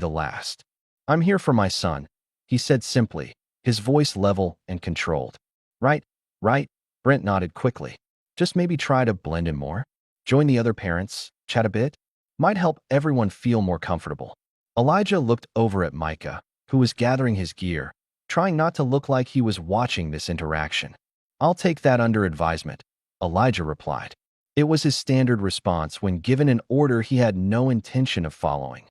the last. "I'm here for my son," he said simply, his voice level and controlled. "Right, right," Brent nodded quickly. "Just maybe try to blend in more. Join the other parents, chat a bit. Might help everyone feel more comfortable." Elijah looked over at Micah, who was gathering his gear, trying not to look like he was watching this interaction. "I'll take that under advisement," Elijah replied. It was his standard response when given an order he had no intention of following.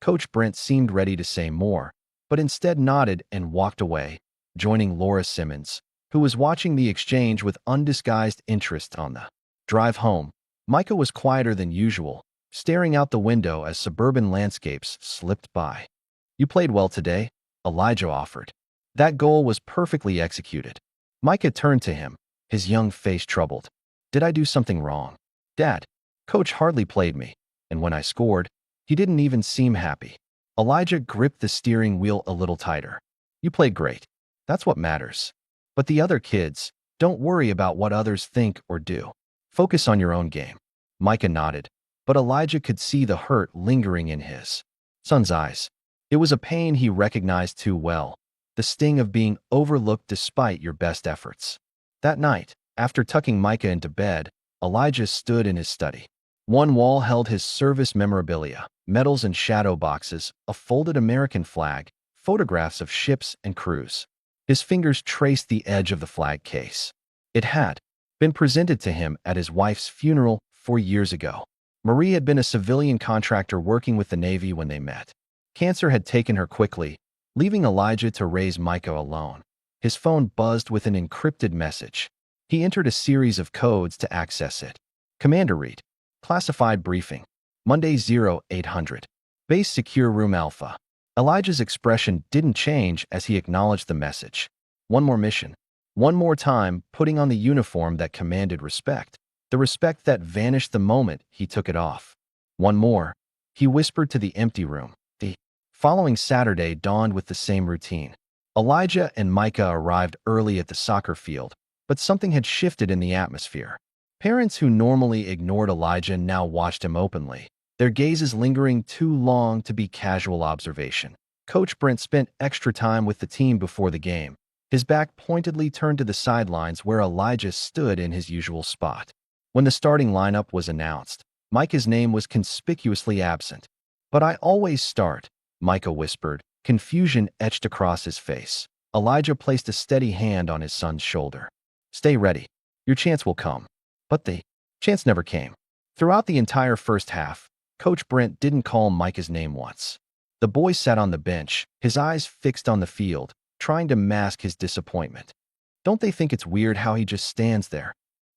Coach Brent seemed ready to say more, but instead nodded and walked away, joining Laura Simmons, who was watching the exchange with undisguised interest. On the drive home, Micah was quieter than usual, staring out the window as suburban landscapes slipped by. "You played well today," Elijah offered. "That goal was perfectly executed." Micah turned to him, his young face troubled. "Did I do something wrong?" "Dad, Coach hardly played me, and when I scored, he didn't even seem happy." Elijah gripped the steering wheel a little tighter. "You played great. That's what matters. But the other kids, don't worry about what others think or do. Focus on your own game." Micah nodded, but Elijah could see the hurt lingering in his son's eyes. It was a pain he recognized too well, the sting of being overlooked despite your best efforts. That night, after tucking Micah into bed, Elijah stood in his study. One wall held his service memorabilia, medals and shadow boxes, a folded American flag, photographs of ships and crews. His fingers traced the edge of the flag case. It had been presented to him at his wife's funeral 4 years ago. Marie had been a civilian contractor working with the Navy when they met. Cancer had taken her quickly, leaving Elijah to raise Micah alone. His phone buzzed with an encrypted message. He entered a series of codes to access it. Commander read. Classified briefing. Monday 0800. Base secure room Alpha. Elijah's expression didn't change as he acknowledged the message. One more mission. One more time, putting on the uniform that commanded respect. The respect that vanished the moment he took it off. One more, he whispered to the empty room. The following Saturday dawned with the same routine. Elijah and Micah arrived early at the soccer field, but something had shifted in the atmosphere. Parents who normally ignored Elijah now watched him openly, their gazes lingering too long to be casual observation. Coach Brent spent extra time with the team before the game, his back pointedly turned to the sidelines where Elijah stood in his usual spot. When the starting lineup was announced, Micah's name was conspicuously absent. "But I always start," Micah whispered, confusion etched across his face. Elijah placed a steady hand on his son's shoulder. "Stay ready. Your chance will come." But the chance never came. Throughout the entire first half, Coach Brent didn't call Micah's name once. The boy sat on the bench, his eyes fixed on the field, trying to mask his disappointment. "Don't they think it's weird how he just stands there?"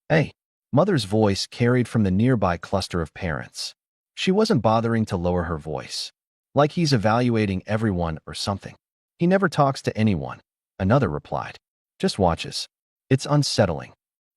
"Hey," Mother's voice carried from the nearby cluster of parents. She wasn't bothering to lower her voice. "Like he's evaluating everyone or something." "He never talks to anyone," another replied. "Just watches. It's unsettling."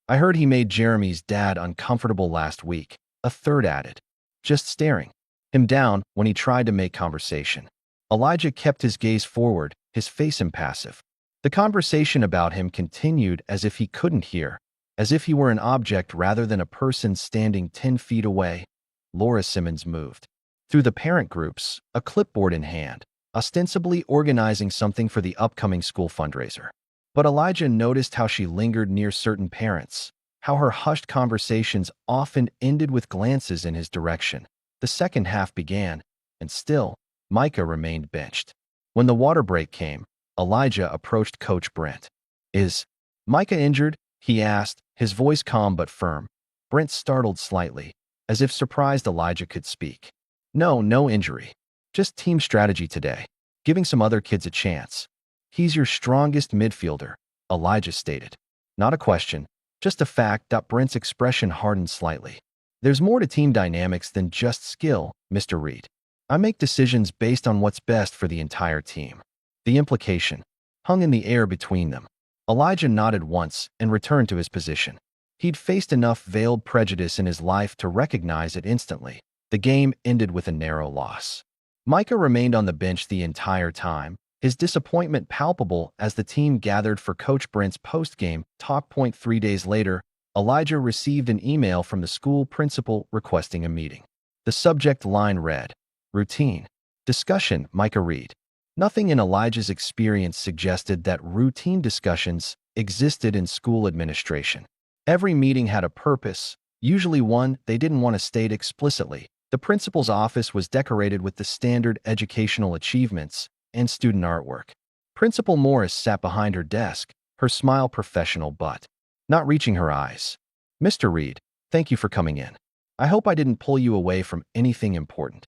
"I heard he made Jeremy's dad uncomfortable last week," a third added. "Just staring him down when he tried to make conversation." Elijah kept his gaze forward, his face impassive. The conversation about him continued as if he couldn't hear, as if he were an object rather than a person standing 10 feet away. Laura Simmons moved through the parent groups, a clipboard in hand, ostensibly organizing something for the upcoming school fundraiser. But Elijah noticed how she lingered near certain parents, how her hushed conversations often ended with glances in his direction. The second half began, and still, Micah remained benched. When the water break came, Elijah approached Coach Brent. "Is Micah injured?" he asked, his voice calm but firm. Brent startled slightly, as if surprised Elijah could speak. No injury. Just team strategy today, giving some other kids a chance. He's your strongest midfielder," Elijah stated. "Not a question, just a fact." Brent's expression hardened slightly. "There's more to team dynamics than just skill, Mr. Reed. I make decisions based on what's best for the entire team." The implication hung in the air between them. Elijah nodded once and returned to his position. He'd faced enough veiled prejudice in his life to recognize it instantly. The game ended with a narrow loss. Micah remained on the bench the entire time, his disappointment palpable as the team gathered for Coach Brent's post-game talk. 3 days later, Elijah received an email from the school principal requesting a meeting. The subject line read, "Routine." Discussion, Micah read. Nothing in Elijah's experience suggested that routine discussions existed in school administration. Every meeting had a purpose, usually one they didn't want to state explicitly. The principal's office was decorated with the standard educational achievements and student artwork. Principal Morris sat behind her desk, her smile professional but not reaching her eyes. Mr. Reed, thank you for coming in. I hope I didn't pull you away from anything important.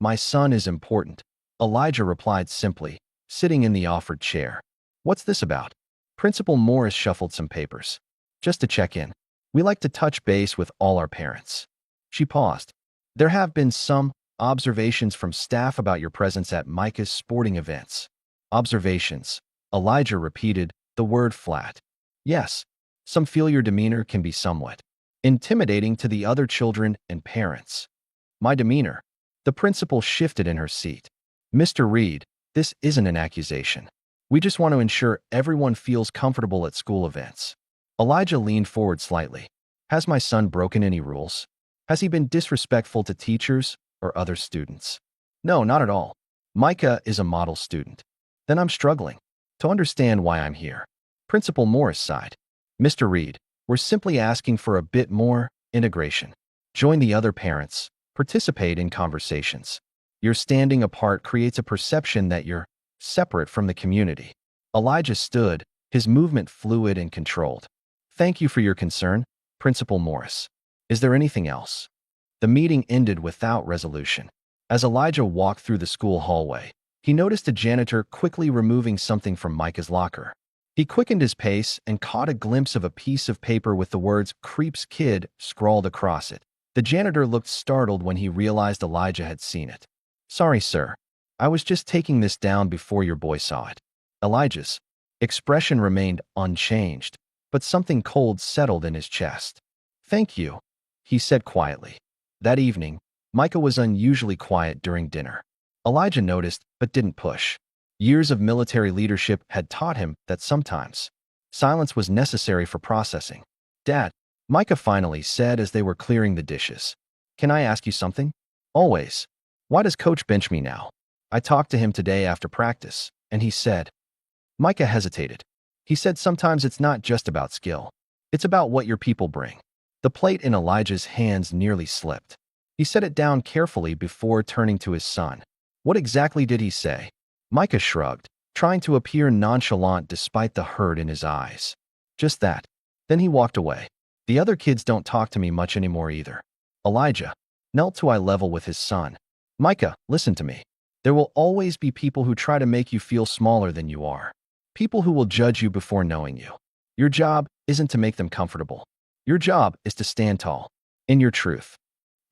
My son is important, Elijah replied simply, sitting in the offered chair. What's this about? Principal Morris shuffled some papers. Just to check in. We like to touch base with all our parents. She paused. There have been some observations from staff about your presence at Micah's sporting events. Observations. Elijah repeated, the word flat. Yes, some feel your demeanor can be somewhat intimidating to the other children and parents. My demeanor. The principal shifted in her seat. Mr. Reed, this isn't an accusation. We just want to ensure everyone feels comfortable at school events. Elijah leaned forward slightly. Has my son broken any rules? Has he been disrespectful to teachers or other students? No, not at all. Micah is a model student. Then I'm struggling to understand why I'm here. Principal Morris sighed. Mr. Reed, we're simply asking for a bit more integration. Join the other parents. Participate in conversations. Your standing apart creates a perception that you're separate from the community. Elijah stood, his movement fluid and controlled. Thank you for your concern, Principal Morris. Is there anything else? The meeting ended without resolution. As Elijah walked through the school hallway, he noticed a janitor quickly removing something from Micah's locker. He quickened his pace and caught a glimpse of a piece of paper with the words "Creeps Kid" scrawled across it. The janitor looked startled when he realized Elijah had seen it. Sorry, sir. I was just taking this down before your boy saw it. Elijah's expression remained unchanged, but something cold settled in his chest. Thank you, he said quietly. That evening, Micah was unusually quiet during dinner. Elijah noticed, but didn't push. Years of military leadership had taught him that sometimes silence was necessary for processing. Dad, Micah finally said as they were clearing the dishes. Can I ask you something? Always. Why does Coach bench me now? I talked to him today after practice, and he said. Micah hesitated. He said sometimes it's not just about skill. It's about what your people bring. The plate in Elijah's hands nearly slipped. He set it down carefully before turning to his son. What exactly did he say? Micah shrugged, trying to appear nonchalant despite the hurt in his eyes. Just that. Then he walked away. The other kids don't talk to me much anymore either. Elijah knelt to eye level with his son. Micah, listen to me. There will always be people who try to make you feel smaller than you are. People who will judge you before knowing you. Your job isn't to make them comfortable. Your job is to stand tall in your truth.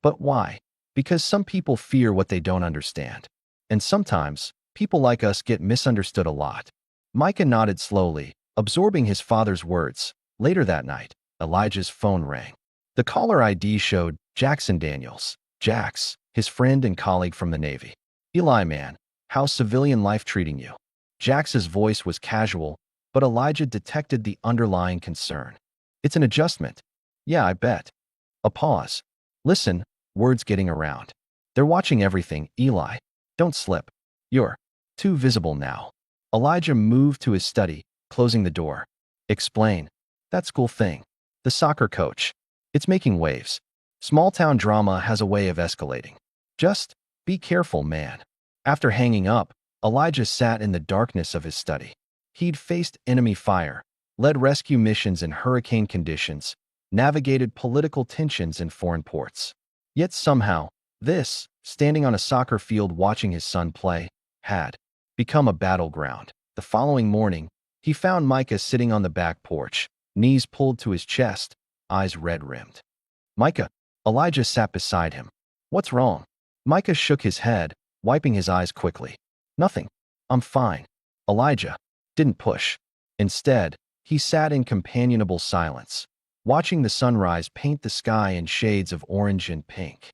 But why? Because some people fear what they don't understand. And sometimes, people like us get misunderstood a lot. Micah nodded slowly, absorbing his father's words. Later that night, Elijah's phone rang. The caller ID showed Jackson Daniels. Jax, his friend and colleague from the Navy. Eli, man, how's civilian life treating you? Jax's voice was casual, but Elijah detected the underlying concern. It's an adjustment. Yeah, I bet. A pause. Listen, words getting around. They're watching everything, Eli. Don't slip. You're too visible now. Elijah moved to his study, closing the door. Explain. That school thing. The soccer coach. It's making waves. Small-town drama has a way of escalating. Just be careful, man. After hanging up, Elijah sat in the darkness of his study. He'd faced enemy fire, led rescue missions in hurricane conditions, navigated political tensions in foreign ports. Yet somehow, this, standing on a soccer field watching his son play, had become a battleground. The following morning, he found Micah sitting on the back porch, knees pulled to his chest, eyes red-rimmed. Micah, Elijah sat beside him. What's wrong? Micah shook his head, wiping his eyes quickly. Nothing. I'm fine. Elijah didn't push. Instead, he sat in companionable silence, watching the sunrise paint the sky in shades of orange and pink.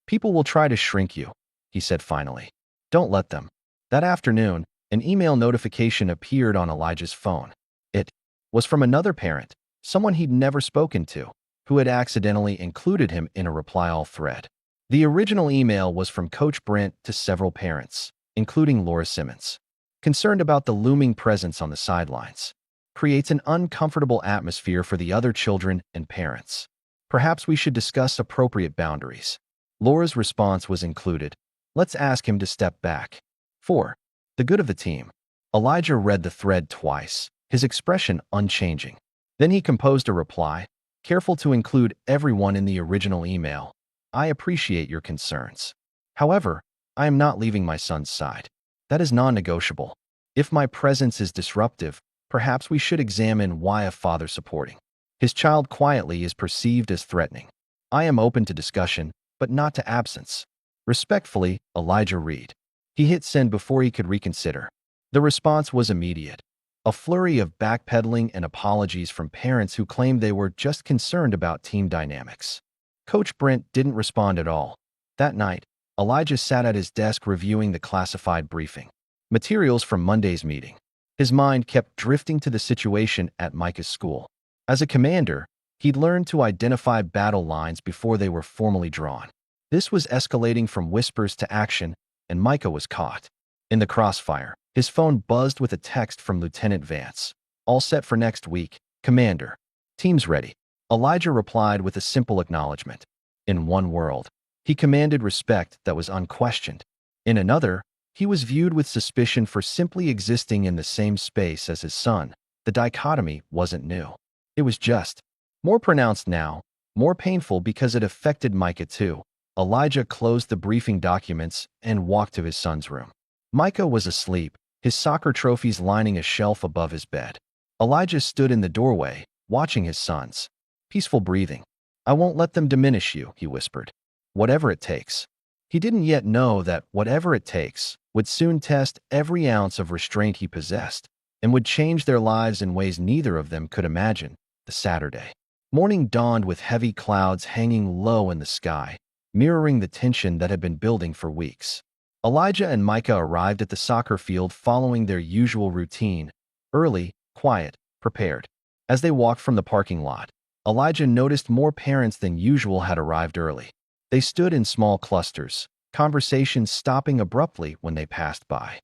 People will try to shrink you, he said finally. Don't let them. That afternoon, an email notification appeared on Elijah's phone. It was from another parent, someone he'd never spoken to, who had accidentally included him in a reply-all thread. The original email was from Coach Brent to several parents, including Laura Simmons, concerned about the looming presence on the sidelines. Creates an uncomfortable atmosphere for the other children and parents. Perhaps we should discuss appropriate boundaries. Laura's response was included. Let's ask him to step back. 4. The good of the team. Elijah read the thread twice, his expression unchanging. Then he composed a reply, careful to include everyone in the original email. I appreciate your concerns. However, I am not leaving my son's side. That is non-negotiable. If my presence is disruptive, perhaps we should examine why a father supporting his child quietly is perceived as threatening. I am open to discussion, but not to absence. Respectfully, Elijah Reed. He hit send before he could reconsider. The response was immediate. A flurry of backpedaling and apologies from parents who claimed they were just concerned about team dynamics. Coach Brent didn't respond at all. That night, Elijah sat at his desk reviewing the classified briefing materials from Monday's meeting. His mind kept drifting to the situation at Micah's school. As a commander, he'd learned to identify battle lines before they were formally drawn. This was escalating from whispers to action, and Micah was caught in the crossfire. His phone buzzed with a text from Lieutenant Vance. All set for next week, Commander. Team's ready. Elijah replied with a simple acknowledgement. In one world, he commanded respect that was unquestioned. In another, he was viewed with suspicion for simply existing in the same space as his son. The dichotomy wasn't new. It was just more pronounced now, more painful because it affected Micah too. Elijah closed the briefing documents and walked to his son's room. Micah was asleep, his soccer trophies lining a shelf above his bed. Elijah stood in the doorway, watching his son's peaceful breathing. I won't let them diminish you, he whispered. Whatever it takes. He didn't yet know that whatever it takes would soon test every ounce of restraint he possessed and would change their lives in ways neither of them could imagine. The Saturday morning dawned with heavy clouds hanging low in the sky, mirroring the tension that had been building for weeks. Elijah and Micah arrived at the soccer field following their usual routine, early, quiet, prepared. As they walked from the parking lot, Elijah noticed more parents than usual had arrived early. They stood in small clusters, conversations stopping abruptly when they passed by.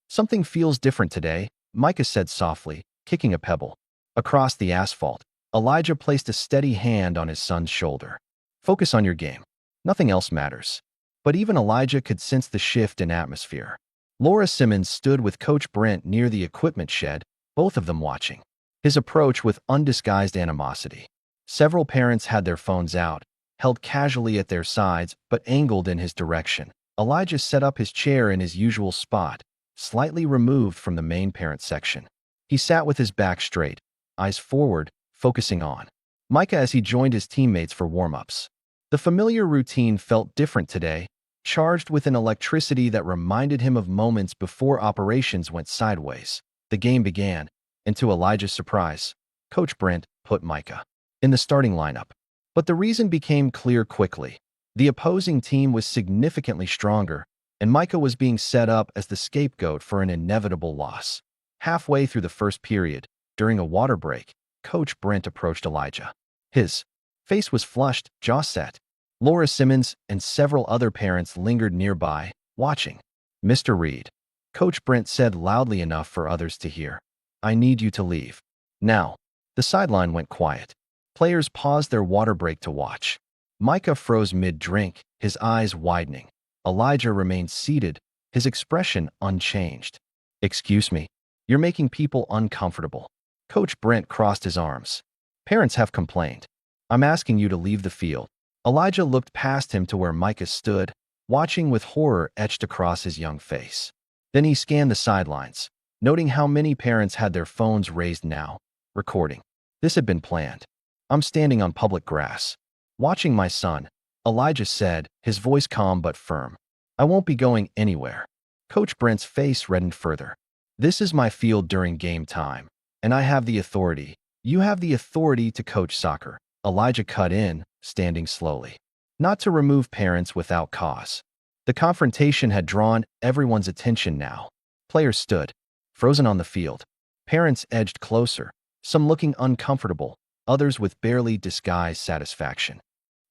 Something feels different today, Micah said softly, kicking a pebble. Across the asphalt, Elijah placed a steady hand on his son's shoulder. Focus on your game. Nothing else matters. But even Elijah could sense the shift in atmosphere. Laura Simmons stood with Coach Brent near the equipment shed, both of them watching his approach with undisguised animosity. Several parents had their phones out, held casually at their sides but angled in his direction. Elijah set up his chair in his usual spot, slightly removed from the main parent section. He sat with his back straight, eyes forward, focusing on Micah as he joined his teammates for warm-ups. The familiar routine felt different today, charged with an electricity that reminded him of moments before operations went sideways. The game began, and to Elijah's surprise, Coach Brent put Micah in the starting lineup. But the reason became clear quickly. The opposing team was significantly stronger, and Micah was being set up as the scapegoat for an inevitable loss. Halfway through the first period, during a water break, Coach Brent approached Elijah. His face was flushed, jaw set. Laura Simmons and several other parents lingered nearby, watching. Mr. Reed, Coach Brent said loudly enough for others to hear. I need you to leave. Now. The sideline went quiet. Players paused their water break to watch. Micah froze mid-drink, his eyes widening. Elijah remained seated, his expression unchanged. Excuse me. You're making people uncomfortable. Coach Brent crossed his arms. Parents have complained. I'm asking you to leave the field. Elijah looked past him to where Micah stood, watching with horror etched across his young face. Then he scanned the sidelines, noting how many parents had their phones raised now, recording. This had been planned. I'm standing on public grass, watching my son, Elijah said, his voice calm but firm. I won't be going anywhere. Coach Brent's face reddened further. This is my field during game time, and I have the authority. You have the authority to coach soccer. Elijah cut in, standing slowly. Not to remove parents without cause. The confrontation had drawn everyone's attention now. Players stood, frozen on the field. Parents edged closer, some looking uncomfortable, others with barely disguised satisfaction.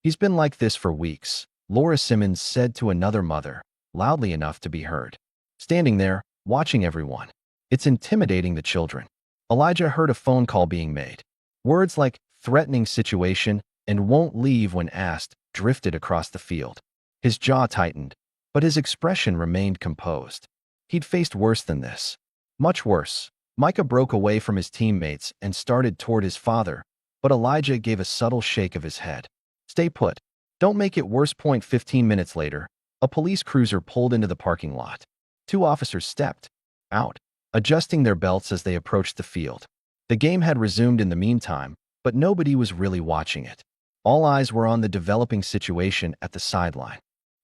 He's been like this for weeks, Laura Simmons said to another mother, loudly enough to be heard. Standing there, watching everyone. It's intimidating the children. Elijah heard a phone call being made. Words like threatening situation and won't leave when asked drifted across the field. His jaw tightened, but his expression remained composed. He'd faced worse than this. Much worse. Micah broke away from his teammates and started toward his father, but Elijah gave a subtle shake of his head. Stay put. Don't make it worse. 15 minutes later, a police cruiser pulled into the parking lot. Two officers stepped out, adjusting their belts as they approached the field. The game had resumed in the meantime, but nobody was really watching it. All eyes were on the developing situation at the sideline.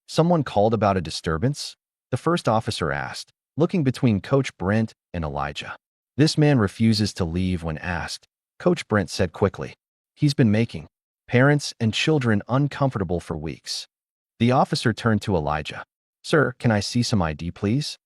Someone called about a disturbance? The first officer asked, looking between Coach Brent and Elijah. This man refuses to leave when asked, Coach Brent said quickly. He's been making parents and children uncomfortable for weeks. The officer turned to Elijah. Sir, can I see some ID, please?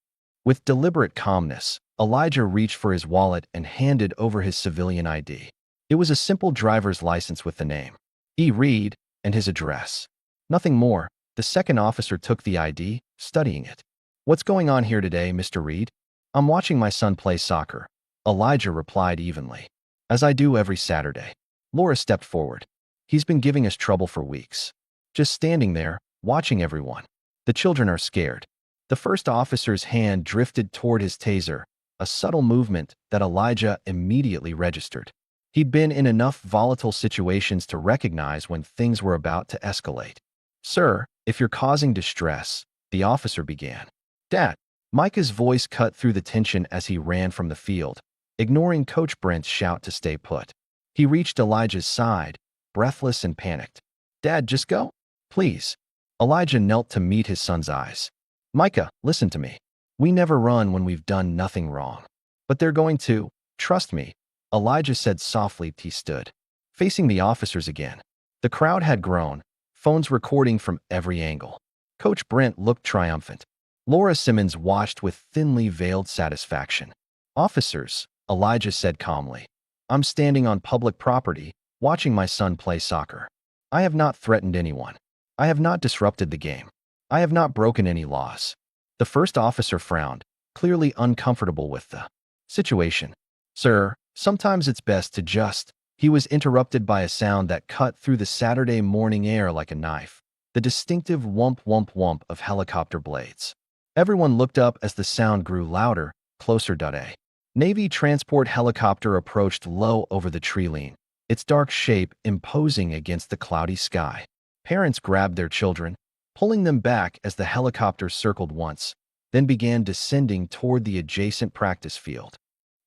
With deliberate calmness, Elijah reached for his wallet and handed over his civilian ID. It was a simple driver's license with the name, E. Reed, and his address. Nothing more. The second officer took the ID, studying it. What's going on here today, Mr. Reed? I'm watching my son play soccer. Elijah replied evenly. As I do every Saturday. Laura stepped forward. He's been giving us trouble for weeks. Just standing there, watching everyone. The children are scared. The first officer's hand drifted toward his taser, a subtle movement that Elijah immediately registered. He'd been in enough volatile situations to recognize when things were about to escalate. Sir, if you're causing distress, the officer began. Dad. Micah's voice cut through the tension as he ran from the field, ignoring Coach Brent's shout to stay put. He reached Elijah's side, breathless and panicked. Dad, just go? Please. Elijah knelt to meet his son's eyes. Micah, listen to me. We never run when we've done nothing wrong. But they're going to. Trust me. Elijah said softly. He stood, facing the officers again. The crowd had grown, phones recording from every angle. Coach Brent looked triumphant. Laura Simmons watched with thinly veiled satisfaction. Officers, Elijah said calmly. I'm standing on public property, watching my son play soccer. I have not threatened anyone. I have not disrupted the game. I have not broken any laws. The first officer frowned, clearly uncomfortable with the situation. Sir, sometimes it's best to just. He was interrupted by a sound that cut through the Saturday morning air like a knife. The distinctive whump whump whump of helicopter blades. Everyone looked up as the sound grew louder, closer. A Navy transport helicopter approached low over the tree line, its dark shape imposing against the cloudy sky. Parents grabbed their children, pulling them back as the helicopter circled once, then began descending toward the adjacent practice field.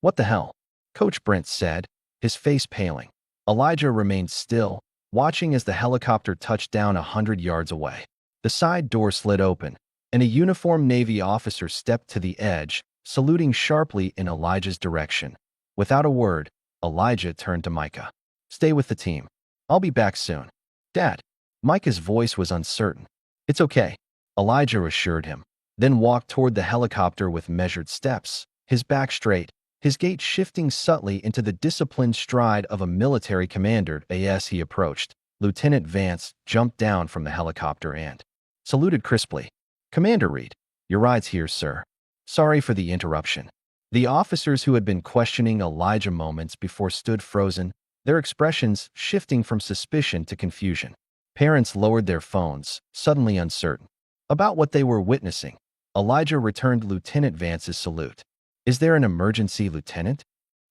What the hell? Coach Brent said, his face paling. Elijah remained still, watching as the helicopter touched down 100 yards away. The side door slid open, and a uniformed Navy officer stepped to the edge, saluting sharply in Elijah's direction. Without a word, Elijah turned to Micah. Stay with the team. I'll be back soon. Dad. Micah's voice was uncertain. It's okay, Elijah assured him, then walked toward the helicopter with measured steps, his back straight, his gait shifting subtly into the disciplined stride of a military commander. As he approached, Lieutenant Vance jumped down from the helicopter and saluted crisply. Commander Reed, your ride's here, sir. Sorry for the interruption. The officers who had been questioning Elijah moments before stood frozen, their expressions shifting from suspicion to confusion. Parents lowered their phones, suddenly uncertain about what they were witnessing. Elijah returned Lieutenant Vance's salute. Is there an emergency, Lieutenant?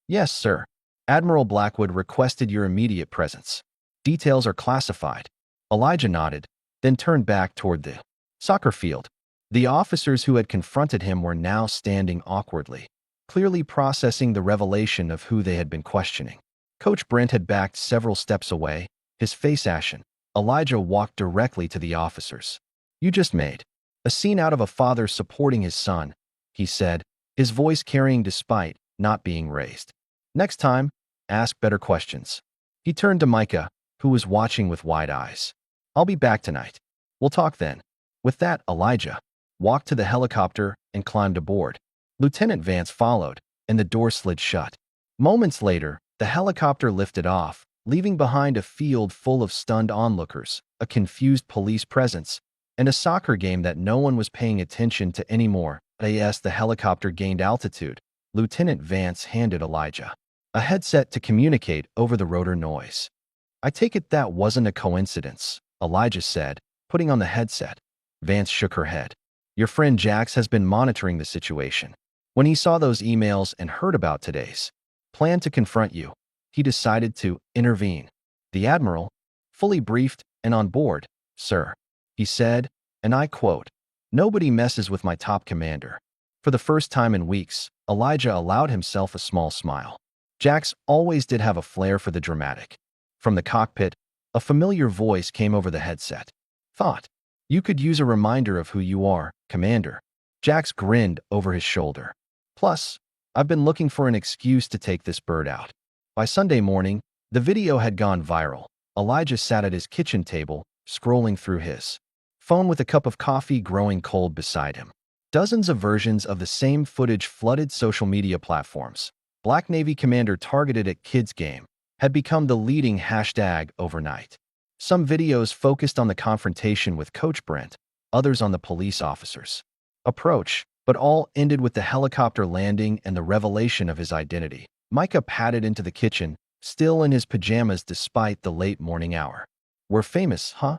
Yes, sir. Admiral Blackwood requested your immediate presence. Details are classified. Elijah nodded, then turned back toward the soccer field. The officers who had confronted him were now standing awkwardly, clearly processing the revelation of who they had been questioning. Coach Brent had backed several steps away, his face ashen. Elijah walked directly to the officers. You just made a scene out of a father supporting his son, he said, his voice carrying despite not being raised. Next time, ask better questions. He turned to Micah, who was watching with wide eyes. I'll be back tonight. We'll talk then. With that, Elijah walked to the helicopter and climbed aboard. Lieutenant Vance followed, and the door slid shut. Moments later, the helicopter lifted off, leaving behind a field full of stunned onlookers, a confused police presence, and a soccer game that no one was paying attention to anymore. As the helicopter gained altitude, Lieutenant Vance handed Elijah a headset to communicate over the rotor noise. I take it that wasn't a coincidence, Elijah said, putting on the headset. Vance shook her head. Your friend Jax has been monitoring the situation. When he saw those emails and heard about today's plan to confront you, he decided to intervene. The Admiral, fully briefed and on board, sir, he said, and I quote, nobody messes with my top commander. For the first time in weeks, Elijah allowed himself a small smile. Jax always did have a flair for the dramatic. From the cockpit, a familiar voice came over the headset. Thought, you could use a reminder of who you are, Commander. Jax grinned over his shoulder. Plus, I've been looking for an excuse to take this bird out. By Sunday morning, the video had gone viral. Elijah sat at his kitchen table, scrolling through his phone with a cup of coffee growing cold beside him. Dozens of versions of the same footage flooded social media platforms. Black Navy commander targeted at kids game had become the leading hashtag overnight. Some videos focused on the confrontation with Coach Brent, others on the police officer's approach, but all ended with the helicopter landing and the revelation of his identity. Micah padded into the kitchen, still in his pajamas despite the late morning hour. We're famous, huh?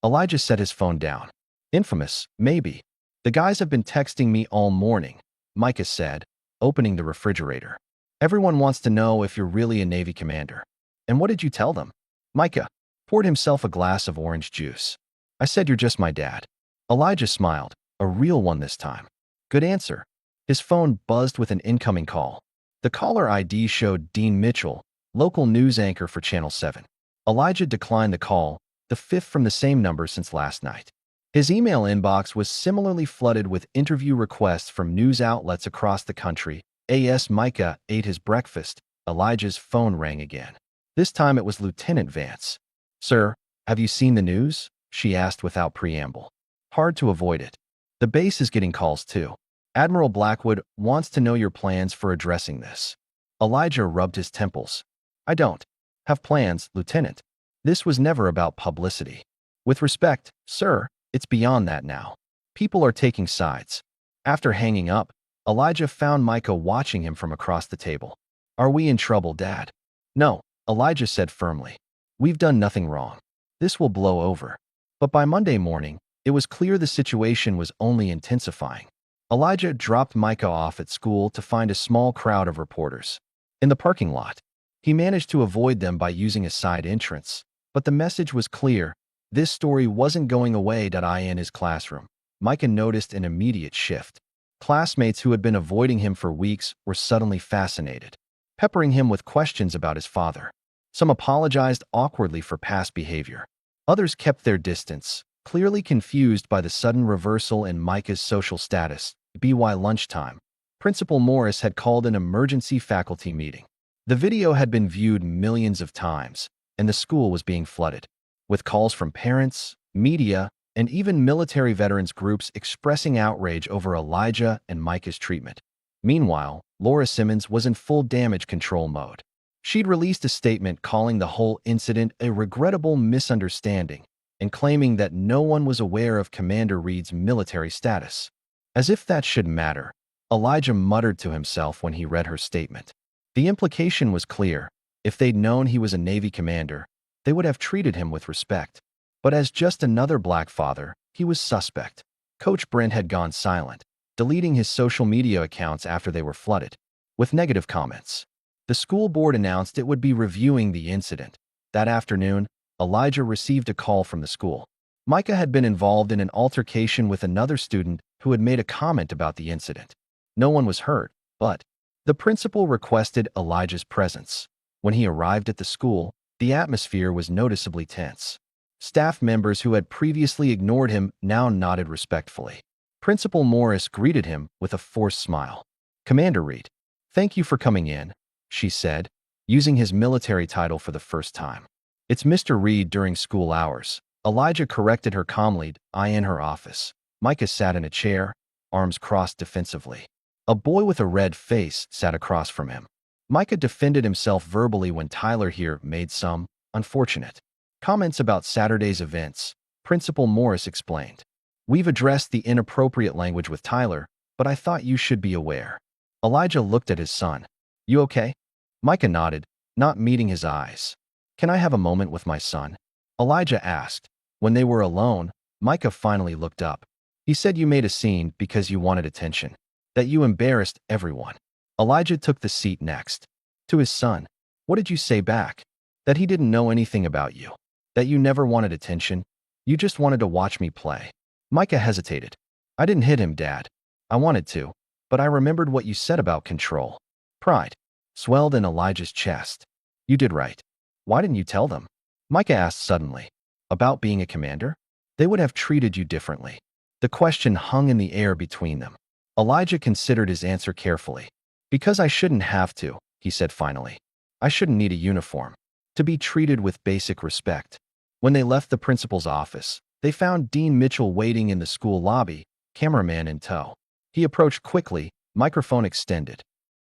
Elijah set his phone down. Infamous, maybe. The guys have been texting me all morning, Micah said, opening the refrigerator. Everyone wants to know if you're really a Navy commander. And what did you tell them? Micah poured himself a glass of orange juice. I said you're just my dad. Elijah smiled, a real one this time. Good answer. His phone buzzed with an incoming call. The caller ID showed Dean Mitchell, local news anchor for Channel 7. Elijah declined the call, the fifth from the same number since last night. His email inbox was similarly flooded with interview requests from news outlets across the country. As Micah ate his breakfast, Elijah's phone rang again. This time it was Lieutenant Vance. Sir, have you seen the news? She asked without preamble. Hard to avoid it. The base is getting calls too. Admiral Blackwood wants to know your plans for addressing this. Elijah rubbed his temples. I don't have plans, Lieutenant. This was never about publicity. With respect, sir, it's beyond that now. People are taking sides. After hanging up, Elijah found Micah watching him from across the table. Are we in trouble, Dad? No, Elijah said firmly. We've done nothing wrong. This will blow over. But by Monday morning, it was clear the situation was only intensifying. Elijah dropped Micah off at school to find a small crowd of reporters. In the parking lot, he managed to avoid them by using a side entrance. But the message was clear. This story wasn't going away. In his classroom, Micah noticed an immediate shift. Classmates who had been avoiding him for weeks were suddenly fascinated, peppering him with questions about his father. Some apologized awkwardly for past behavior. Others kept their distance, clearly confused by the sudden reversal in Micah's social status. By lunchtime, Principal Morris had called an emergency faculty meeting. The video had been viewed millions of times, and the school was being flooded with calls from parents, media, and even military veterans groups expressing outrage over Elijah and Micah's treatment. Meanwhile, Laura Simmons was in full damage control mode. She'd released a statement calling the whole incident a regrettable misunderstanding and claiming that no one was aware of Commander Reed's military status. As if that should matter, Elijah muttered to himself when he read her statement. The implication was clear. If they'd known he was a Navy commander, they would have treated him with respect. But as just another black father, he was suspect. Coach Brent had gone silent, deleting his social media accounts after they were flooded with negative comments. The school board announced it would be reviewing the incident. That afternoon, Elijah received a call from the school. Micah had been involved in an altercation with another student who had made a comment about the incident. No one was hurt, but the principal requested Elijah's presence. When he arrived at the school, the atmosphere was noticeably tense. Staff members who had previously ignored him now nodded respectfully. Principal Morris greeted him with a forced smile. Commander Reed, thank you for coming in, she said, using his military title for the first time. It's Mr. Reed during school hours. Elijah corrected her calmly. I in her office. Micah sat in a chair, arms crossed defensively. A boy with a red face sat across from him. Micah defended himself verbally when Tyler here made some unfortunate comments about Saturday's events. Principal Morris explained. We've addressed the inappropriate language with Tyler, but I thought you should be aware. Elijah looked at his son. You okay? Micah nodded, not meeting his eyes. Can I have a moment with my son? Elijah asked. When they were alone, Micah finally looked up. He said you made a scene because you wanted attention, that you embarrassed everyone. Elijah took the seat next. To his son, what did you say back? That he didn't know anything about you, that you never wanted attention, you just wanted to watch me play. Micah hesitated. I didn't hit him, Dad. I wanted to, but I remembered what you said about control. Pride swelled in Elijah's chest. You did right. Why didn't you tell them? Micah asked suddenly. About being a commander? They would have treated you differently. The question hung in the air between them. Elijah considered his answer carefully. Because I shouldn't have to, he said finally. I shouldn't need a uniform. To be treated with basic respect. When they left the principal's office, they found Dean Mitchell waiting in the school lobby, cameraman in tow. He approached quickly, microphone extended.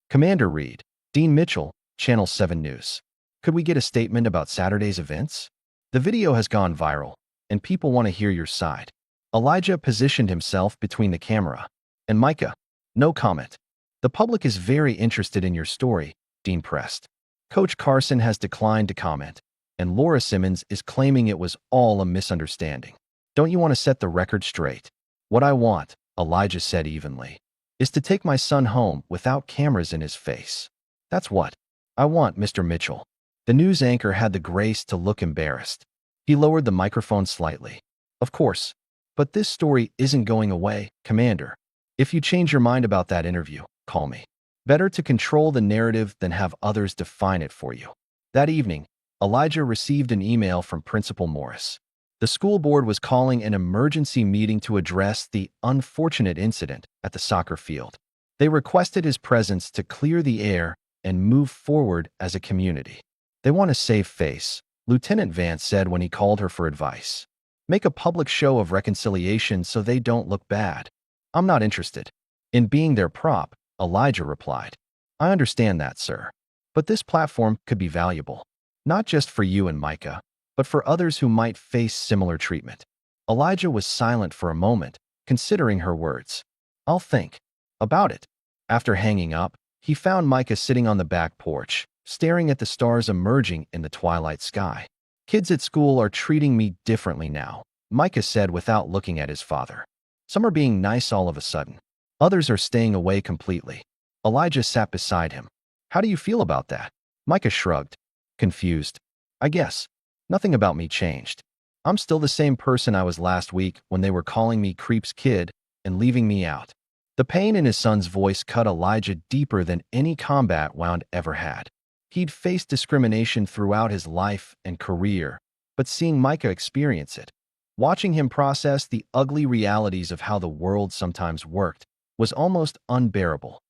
Commander Reed, Dean Mitchell, Channel 7 News. Could we get a statement about Saturday's events? The video has gone viral, and people want to hear your side. Elijah positioned himself between the camera and Micah. No comment. The public is very interested in your story, Dean pressed. Coach Carson has declined to comment, and Laura Simmons is claiming it was all a misunderstanding. Don't you want to set the record straight? What I want, Elijah said evenly, is to take my son home without cameras in his face. That's what I want, Mr. Mitchell. The news anchor had the grace to look embarrassed. He lowered the microphone slightly. Of course, but this story isn't going away, Commander. If you change your mind about that interview, call me. Better to control the narrative than have others define it for you. That evening, Elijah received an email from Principal Morris. The school board was calling an emergency meeting to address the unfortunate incident at the soccer field. They requested his presence to clear the air and move forward as a community. They want to save face, Lieutenant Vance said when he called her for advice. Make a public show of reconciliation so they don't look bad. I'm not interested in being their prop, Elijah replied. I understand that, sir. But this platform could be valuable, not just for you and Micah, but for others who might face similar treatment. Elijah was silent for a moment, considering her words. I'll think about it. After hanging up, he found Micah sitting on the back porch, staring at the stars emerging in the twilight sky. Kids at school are treating me differently now, Micah said without looking at his father. Some are being nice all of a sudden. Others are staying away completely. Elijah sat beside him. How do you feel about that? Micah shrugged, confused. I guess nothing about me changed. I'm still the same person I was last week when they were calling me Creep's kid and leaving me out. The pain in his son's voice cut Elijah deeper than any combat wound ever had. He'd faced discrimination throughout his life and career, but seeing Micah experience it, watching him process the ugly realities of how the world sometimes worked, was almost unbearable.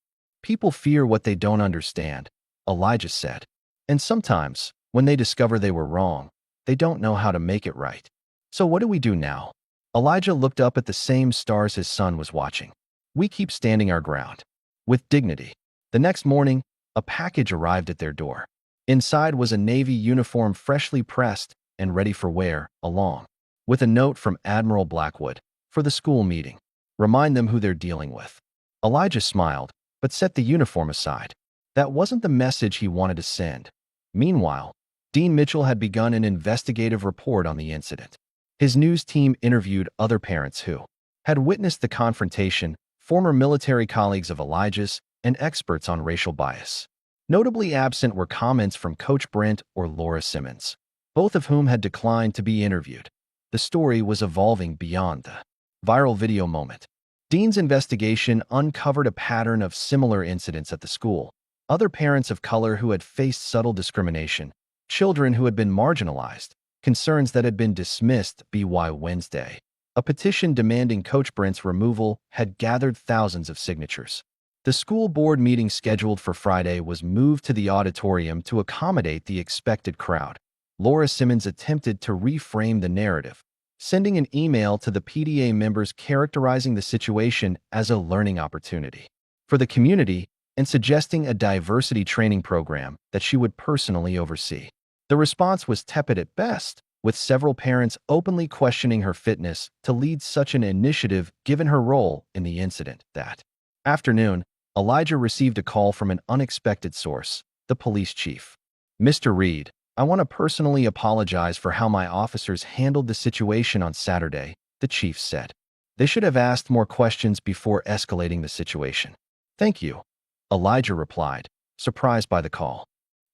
People fear what they don't understand, Elijah said. And sometimes, when they discover they were wrong, they don't know how to make it right. So what do we do now? Elijah looked up at the same stars his son was watching. We keep standing our ground. With dignity. The next morning, a package arrived at their door. Inside was a Navy uniform freshly pressed and ready for wear, along with a note from Admiral Blackwood for the school meeting. Remind them who they're dealing with. Elijah smiled, but set the uniform aside. That wasn't the message he wanted to send. Meanwhile, Dean Mitchell had begun an investigative report on the incident. His news team interviewed other parents who had witnessed the confrontation, former military colleagues of Elijah's, and experts on racial bias. Notably absent were comments from Coach Brent or Laura Simmons, both of whom had declined to be interviewed. The story was evolving beyond the viral video moment. Dean's investigation uncovered a pattern of similar incidents at the school. Other parents of color who had faced subtle discrimination, children who had been marginalized, concerns that had been dismissed. By Wednesday, a petition demanding Coach Brent's removal had gathered thousands of signatures. The school board meeting scheduled for Friday was moved to the auditorium to accommodate the expected crowd. Laura Simmons attempted to reframe the narrative, sending an email to the PTA members characterizing the situation as a learning opportunity for the community and suggesting a diversity training program that she would personally oversee. The response was tepid at best. with several parents openly questioning her fitness to lead such an initiative given her role in the incident. That afternoon, Elijah received a call from an unexpected source, the police chief. "Mr. Reed, I want to personally apologize for how my officers handled the situation on Saturday," the chief said. "They should have asked more questions before escalating the situation." "Thank you," Elijah replied, surprised by the call.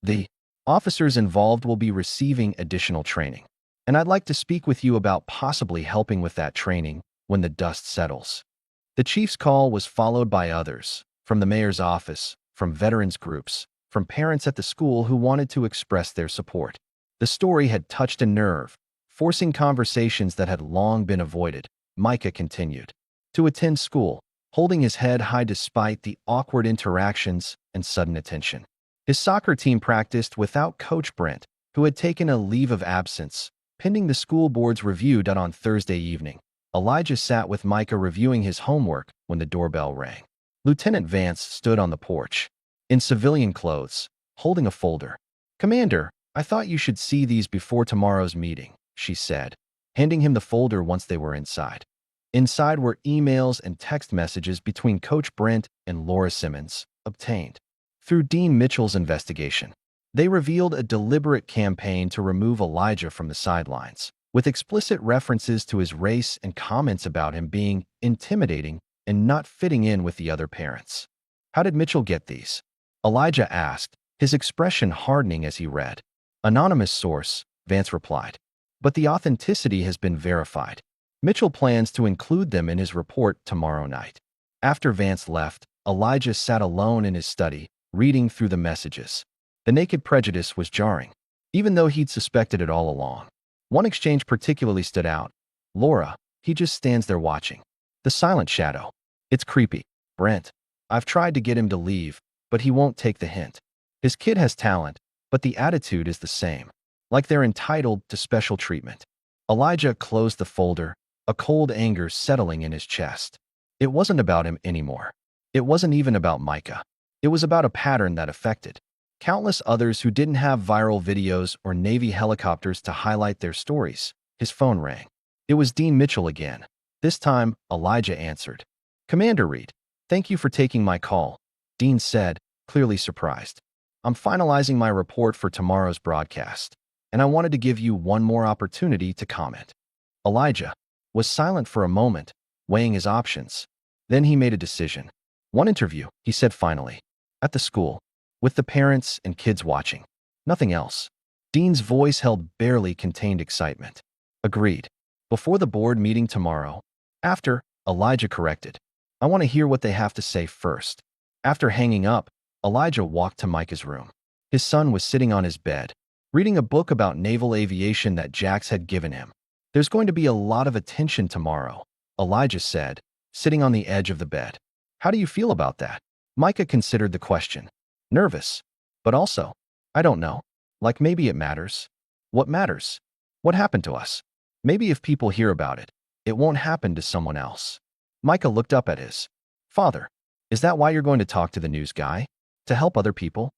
"The officers involved will be receiving additional training, and I'd like to speak with you about possibly helping with that training when the dust settles." The chief's call was followed by others, from the mayor's office, from veterans groups, from parents at the school who wanted to express their support. The story had touched a nerve, forcing conversations that had long been avoided. Micah continued to attend school, holding his head high despite the awkward interactions and sudden attention. His soccer team practiced without Coach Brent, who had taken a leave of absence, pending the school board's review done on Thursday evening. Elijah sat with Micah reviewing his homework when the doorbell rang. Lieutenant Vance stood on the porch, in civilian clothes, holding a folder. "Commander, I thought you should see these before tomorrow's meeting," she said, handing him the folder once they were inside. Inside were emails and text messages between Coach Brent and Laura Simmons, obtained through Dean Mitchell's investigation. They revealed a deliberate campaign to remove Elijah from the sidelines, with explicit references to his race and comments about him being intimidating and not fitting in with the other parents. "How did Mitchell get these?" Elijah asked, his expression hardening as he read. "Anonymous source," Vance replied. "But the authenticity has been verified. Mitchell plans to include them in his report tomorrow night." After Vance left, Elijah sat alone in his study, reading through the messages. The naked prejudice was jarring, even though he'd suspected it all along. One exchange particularly stood out. "Laura, he just stands there watching. The silent shadow. It's creepy. Brent, I've tried to get him to leave, but he won't take the hint. His kid has talent, but the attitude is the same. Like they're entitled to special treatment." Elijah closed the folder, a cold anger settling in his chest. It wasn't about him anymore. It wasn't even about Micah. It was about a pattern that affected countless others who didn't have viral videos or Navy helicopters to highlight their stories. His phone rang. It was Dean Mitchell again. This time, Elijah answered. "Commander Reed, thank you for taking my call," Dean said, clearly surprised. "I'm finalizing my report for tomorrow's broadcast, and I wanted to give you one more opportunity to comment." Elijah was silent for a moment, weighing his options. Then he made a decision. "One interview," he said finally. "At the school, with the parents and kids watching. Nothing else." Dean's voice held barely contained excitement. "Agreed. Before the board meeting tomorrow." "After," Elijah corrected. "I want to hear what they have to say first." After hanging up, Elijah walked to Micah's room. His son was sitting on his bed, reading a book about naval aviation that Jax had given him. "There's going to be a lot of attention tomorrow," Elijah said, sitting on the edge of the bed. "How do you feel about that?" Micah considered the question. "Nervous. But also, I don't know. Like maybe it matters." "What matters?" "What happened to us. Maybe if people hear about it, it won't happen to someone else." Micah looked up at his father. "Is that why you're going to talk to the news guy? To help other people?"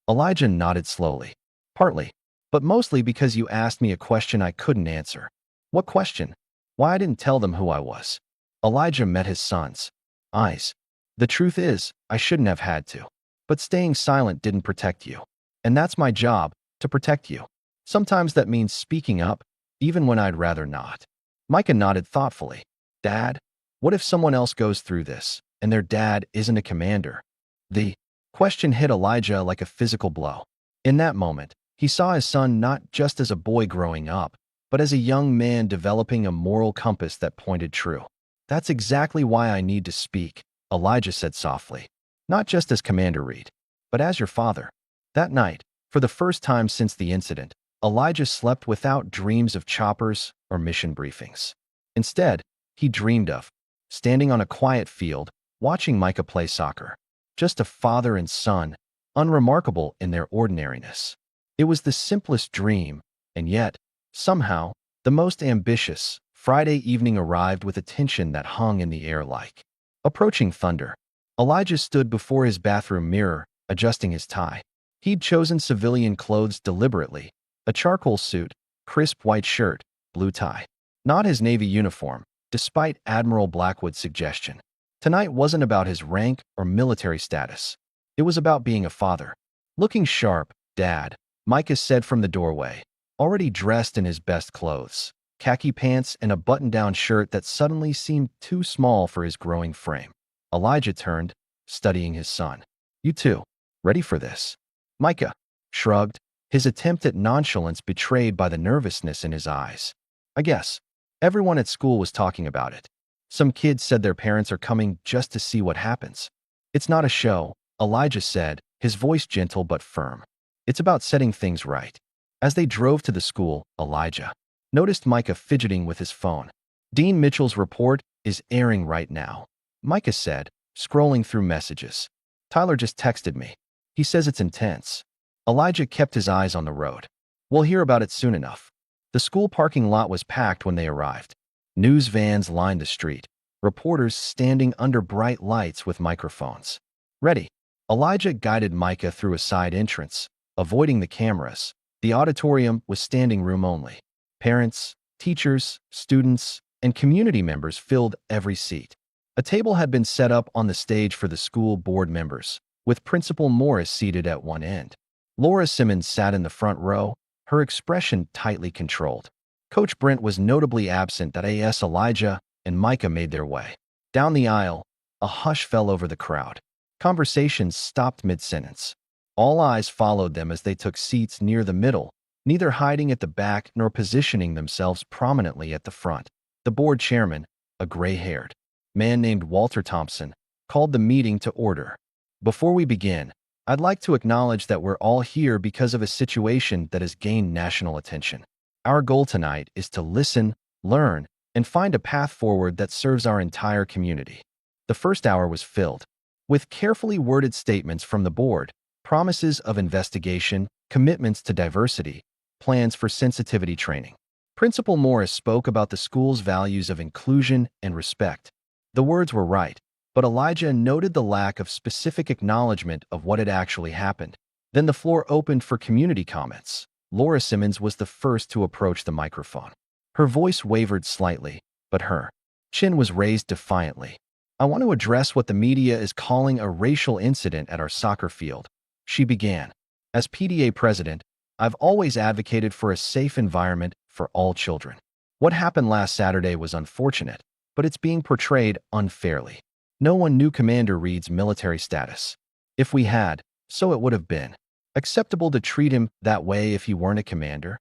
Elijah nodded slowly. "Partly, but mostly because you asked me a question I couldn't answer." "What question?" "Why I didn't tell them who I was." Elijah met his son's eyes. "The truth is, I shouldn't have had to. But staying silent didn't protect you. And that's my job, to protect you. Sometimes that means speaking up, even when I'd rather not." Micah nodded thoughtfully. "Dad, what if someone else goes through this, and their dad isn't a commander?" The question hit Elijah like a physical blow. In that moment, he saw his son not just as a boy growing up, but as a young man developing a moral compass that pointed true. "That's exactly why I need to speak," Elijah said softly. "Not just as Commander Reed, but as your father." That night, for the first time since the incident, Elijah slept without dreams of choppers or mission briefings. Instead, he dreamed of standing on a quiet field, watching Micah play soccer. Just a father and son, unremarkable in their ordinariness. It was the simplest dream, and yet, somehow, the most ambitious. Friday evening arrived with a tension that hung in the air like approaching thunder. Elijah stood before his bathroom mirror, adjusting his tie. He'd chosen civilian clothes deliberately, a charcoal suit, crisp white shirt, blue tie. Not his Navy uniform, despite Admiral Blackwood's suggestion. Tonight wasn't about his rank or military status. It was about being a father. Looking sharp, Dad, Micah said from the doorway, already dressed in his best clothes, khaki pants and a button-down shirt that suddenly seemed too small for his growing frame. Elijah turned, studying his son. You too. Ready for this? Micah shrugged, his attempt at nonchalance betrayed by the nervousness in his eyes. I guess. Everyone at school was talking about it. Some kids said their parents are coming just to see what happens. It's not a show, Elijah said, his voice gentle but firm. It's about setting things right. As they drove to the school, Elijah noticed Micah fidgeting with his phone. Dean Mitchell's report is airing right now, Micah said, scrolling through messages. Tyler just texted me. He says it's intense. Elijah kept his eyes on the road. We'll hear about it soon enough. The school parking lot was packed when they arrived. News vans lined the street, reporters standing under bright lights with microphones. Ready. Elijah guided Micah through a side entrance, avoiding the cameras. The auditorium was standing room only. Parents, teachers, students, and community members filled every seat. A table had been set up on the stage for the school board members, with Principal Morris seated at one end. Laura Simmons sat in the front row, her expression tightly controlled. Coach Brent was notably absent as Elijah and Micah made their way. Down the aisle, a hush fell over the crowd. Conversations stopped mid-sentence. All eyes followed them as they took seats near the middle, neither hiding at the back nor positioning themselves prominently at the front. The board chairman, a gray-haired man named Walter Thompson, called the meeting to order. Before we begin, I'd like to acknowledge that we're all here because of a situation that has gained national attention. Our goal tonight is to listen, learn, and find a path forward that serves our entire community. The first hour was filled with carefully worded statements from the board, promises of investigation, commitments to diversity, plans for sensitivity training. Principal Morris spoke about the school's values of inclusion and respect. The words were right, but Elijah noted the lack of specific acknowledgement of what had actually happened. Then the floor opened for community comments. Laura Simmons was the first to approach the microphone. Her voice wavered slightly, but her chin was raised defiantly. I want to address what the media is calling a racial incident at our soccer field, she began. As PTA president, I've always advocated for a safe environment for all children. What happened last Saturday was unfortunate, but it's being portrayed unfairly. No one knew Commander Reed's military status. If we had, so it would have been acceptable to treat him that way if he weren't a commander.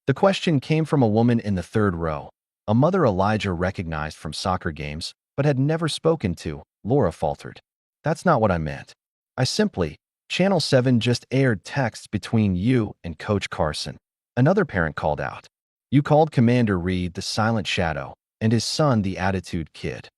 The question came from a woman in the third row, a mother Elijah recognized from soccer games, but had never spoken to. Laura faltered. That's not what I meant. Channel 7 just aired texts between you and Coach Carson. Another parent called out. You called Commander Reed the silent shadow and his son the attitude kid.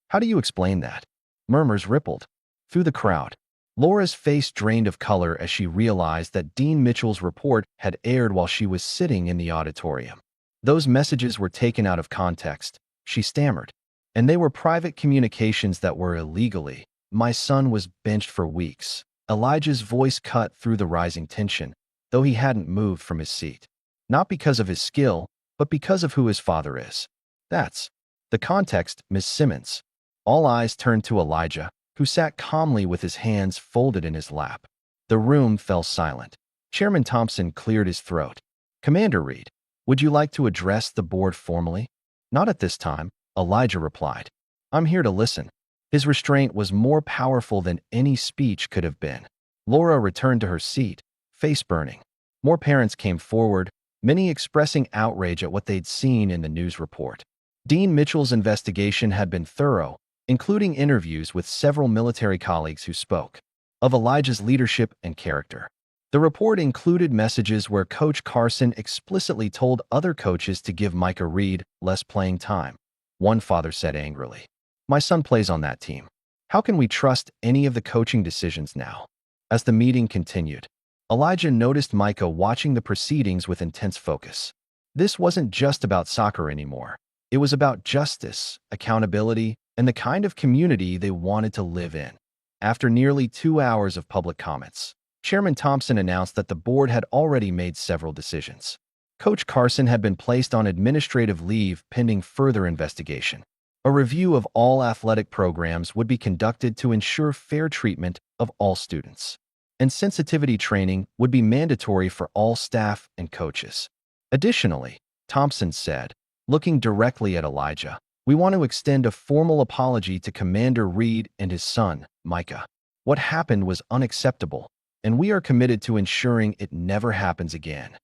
How do you explain that? Murmurs rippled through the crowd. Laura's face drained of color as she realized that Dean Mitchell's report had aired while she was sitting in the auditorium. Those messages were taken out of context, she stammered. And they were private communications that were illegally. My son was benched for weeks. Elijah's voice cut through the rising tension, though he hadn't moved from his seat. Not because of his skill, but because of who his father is. That's the context, Miss Simmons. All eyes turned to Elijah, who sat calmly with his hands folded in his lap. The room fell silent. Chairman Thompson cleared his throat. Commander Reed, would you like to address the board formally? Not at this time, Elijah replied. I'm here to listen. His restraint was more powerful than any speech could have been. Laura returned to her seat, face burning. More parents came forward, many expressing outrage at what they'd seen in the news report. Dean Mitchell's investigation had been thorough, including interviews with several military colleagues who spoke of Elijah's leadership and character. The report included messages where Coach Carson explicitly told other coaches to give Micah Reed less playing time. One father said angrily, my son plays on that team. How can we trust any of the coaching decisions now? As the meeting continued, Elijah noticed Micah watching the proceedings with intense focus. This wasn't just about soccer anymore. It was about justice, accountability, and the kind of community they wanted to live in. After nearly 2 hours of public comments, Chairman Thompson announced that the board had already made several decisions. Coach Carson had been placed on administrative leave pending further investigation. A review of all athletic programs would be conducted to ensure fair treatment of all students, and sensitivity training would be mandatory for all staff and coaches. Additionally, Thompson said, looking directly at Elijah, "We want to extend a formal apology to Commander Reed and his son, Micah. What happened was unacceptable, and we are committed to ensuring it never happens again."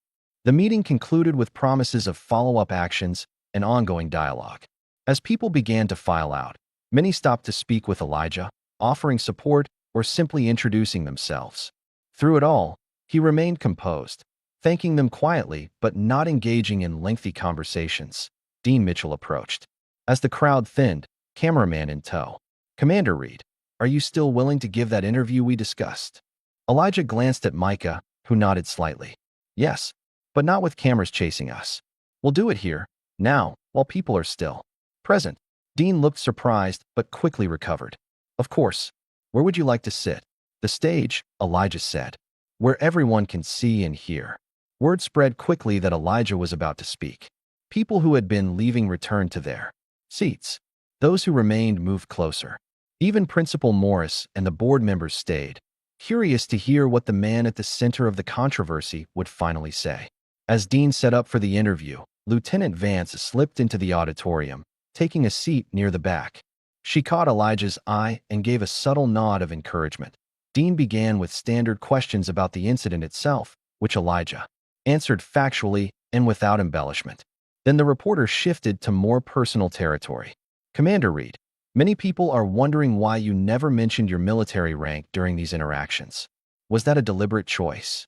The meeting concluded with promises of follow-up actions and ongoing dialogue. As people began to file out, many stopped to speak with Elijah, offering support or simply introducing themselves. Through it all, he remained composed, thanking them quietly but not engaging in lengthy conversations. Dean Mitchell approached. As the crowd thinned, cameraman in tow. "Commander Reed, are you still willing to give that interview we discussed?" Elijah glanced at Micah, who nodded slightly. "Yes, but not with cameras chasing us. We'll do it here, now, while people are still present." Dean looked surprised but quickly recovered. "Of course. Where would you like to sit?" "The stage," Elijah said, "where everyone can see and hear." Word spread quickly that Elijah was about to speak. People who had been leaving returned to their seats. Those who remained moved closer. Even Principal Morris and the board members stayed, curious to hear what the man at the center of the controversy would finally say. As Dean set up for the interview, Lieutenant Vance slipped into the auditorium, taking a seat near the back. She caught Elijah's eye and gave a subtle nod of encouragement. Dean began with standard questions about the incident itself, which Elijah answered factually and without embellishment. Then the reporter shifted to more personal territory. "Commander Reed, many people are wondering why you never mentioned your military rank during these interactions. Was that a deliberate choice?"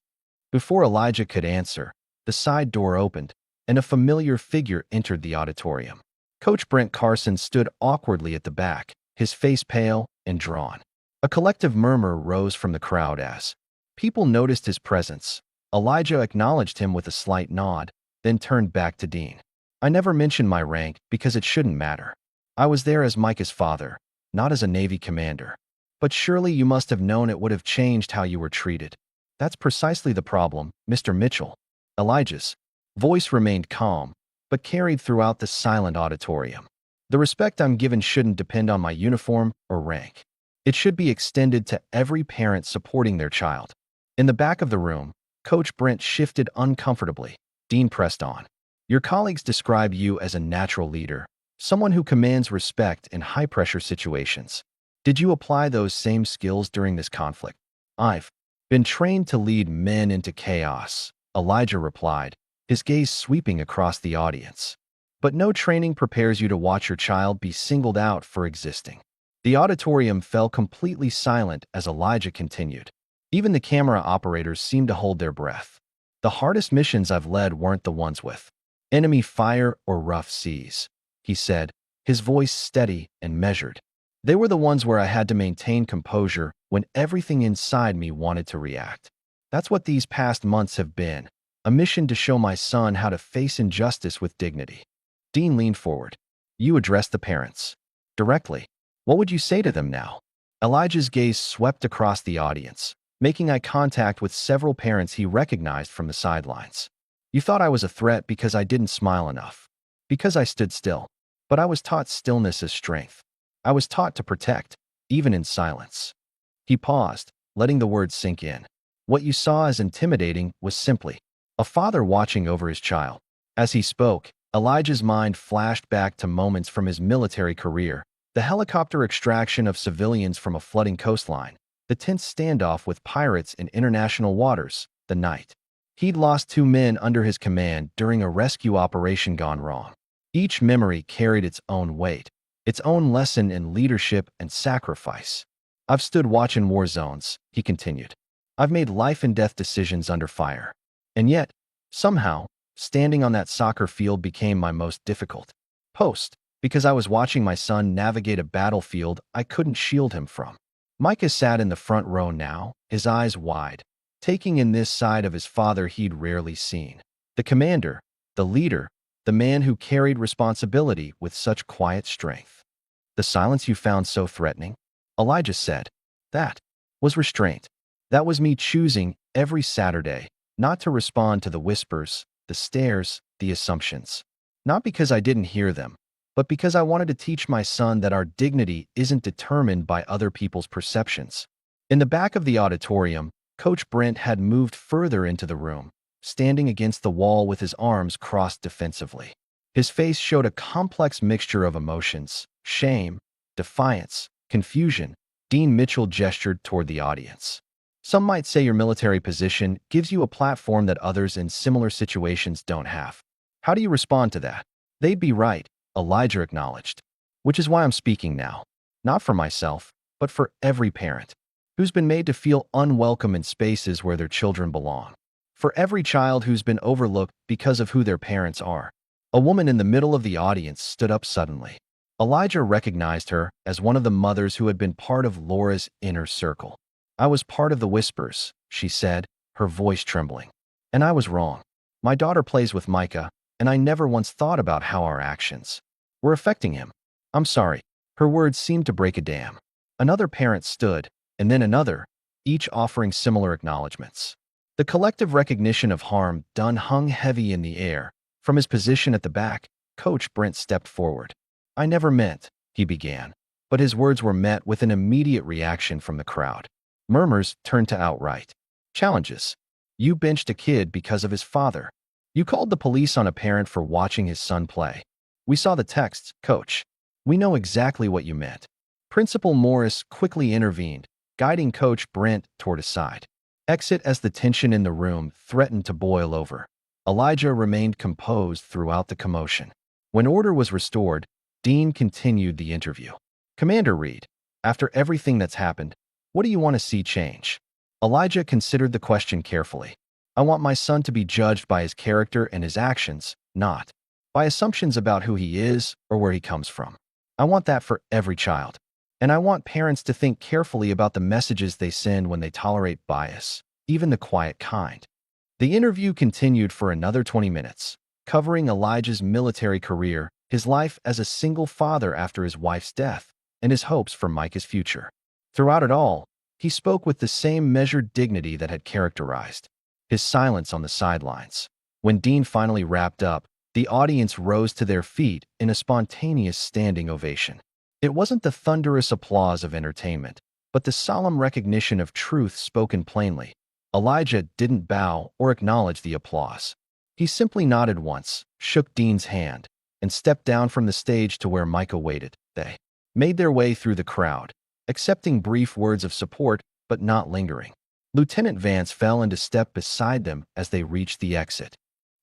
Before Elijah could answer, the side door opened, and a familiar figure entered the auditorium. Coach Brent Carson stood awkwardly at the back, his face pale and drawn. A collective murmur rose from the crowd as people noticed his presence. Elijah acknowledged him with a slight nod, then turned back to Dean. "I never mentioned my rank because it shouldn't matter. I was there as Micah's father, not as a Navy commander. But surely you must have known it would have changed how you were treated." "That's precisely the problem, Mr. Mitchell." Elijah's voice remained calm, but carried throughout the silent auditorium. "The respect I'm given shouldn't depend on my uniform or rank. It should be extended to every parent supporting their child." In the back of the room, Coach Brent shifted uncomfortably. Dean pressed on. "Your colleagues describe you as a natural leader, someone who commands respect in high-pressure situations. Did you apply those same skills during this conflict?" "I've been trained to lead men into chaos," Elijah replied, his gaze sweeping across the audience. "But no training prepares you to watch your child be singled out for existing." The auditorium fell completely silent as Elijah continued. Even the camera operators seemed to hold their breath. "The hardest missions I've led weren't the ones with enemy fire or rough seas," he said, his voice steady and measured. "They were the ones where I had to maintain composure when everything inside me wanted to react. That's what these past months have been. A mission to show my son how to face injustice with dignity." Dean leaned forward. "You addressed the parents directly. What would you say to them now?" Elijah's gaze swept across the audience, making eye contact with several parents he recognized from the sidelines. "You thought I was a threat because I didn't smile enough, because I stood still. But I was taught stillness as strength. I was taught to protect, even in silence." He paused, letting the words sink in. "What you saw as intimidating was simply a father watching over his child." As he spoke, Elijah's mind flashed back to moments from his military career, the helicopter extraction of civilians from a flooding coastline, the tense standoff with pirates in international waters, the night he'd lost 2 men under his command during a rescue operation gone wrong. Each memory carried its own weight, its own lesson in leadership and sacrifice. "I've stood watch in war zones," he continued. "I've made life-and-death decisions under fire. And yet, somehow, standing on that soccer field became my most difficult post, because I was watching my son navigate a battlefield I couldn't shield him from." Micah sat in the front row now, his eyes wide, taking in this side of his father he'd rarely seen. The commander, the leader, the man who carried responsibility with such quiet strength. "The silence you found so threatening?" Elijah said. "That was restraint. That was me choosing every Saturday not to respond to the whispers, the stares, the assumptions. Not because I didn't hear them, but because I wanted to teach my son that our dignity isn't determined by other people's perceptions. In the back of the auditorium, Coach Brent had moved further into the room, standing against the wall with his arms crossed defensively. His face showed a complex mixture of emotions: shame, defiance, confusion. Dean Mitchell gestured toward the audience. Some might say your military position gives you a platform that others in similar situations don't have. How do you respond to that? They'd be right, Elijah acknowledged. Which is why I'm speaking now. Not for myself, but for every parent who's been made to feel unwelcome in spaces where their children belong. For every child who's been overlooked because of who their parents are. A woman in the middle of the audience stood up suddenly. Elijah recognized her as one of the mothers who had been part of Laura's inner circle. I was part of the whispers, she said, her voice trembling. And I was wrong. My daughter plays with Micah, and I never once thought about how our actions were affecting him. I'm sorry. Her words seemed to break a dam. Another parent stood, and then another, each offering similar acknowledgments. The collective recognition of harm done hung heavy in the air. From his position at the back, Coach Brent stepped forward. I never meant, he began, but his words were met with an immediate reaction from the crowd. Murmurs turned to outright challenges. You benched a kid because of his father. You called the police on a parent for watching his son play. We saw the texts, Coach. We know exactly what you meant. Principal Morris quickly intervened, guiding Coach Brent toward a side exit as the tension in the room threatened to boil over. Elijah remained composed throughout the commotion. When order was restored, Dean continued the interview. Commander Reed, after everything that's happened, what do you want to see change? Elijah considered the question carefully. I want my son to be judged by his character and his actions, not by assumptions about who he is or where he comes from. I want that for every child. And I want parents to think carefully about the messages they send when they tolerate bias, even the quiet kind. The interview continued for another 20 minutes, covering Elijah's military career, his life as a single father after his wife's death, and his hopes for Micah's future. Throughout it all, he spoke with the same measured dignity that had characterized his silence on the sidelines. When Dean finally wrapped up, the audience rose to their feet in a spontaneous standing ovation. It wasn't the thunderous applause of entertainment, but the solemn recognition of truth spoken plainly. Elijah didn't bow or acknowledge the applause. He simply nodded once, shook Dean's hand, and stepped down from the stage to where Micah waited. They made their way through the crowd, accepting brief words of support, but not lingering. Lieutenant Vance fell into step beside them as they reached the exit.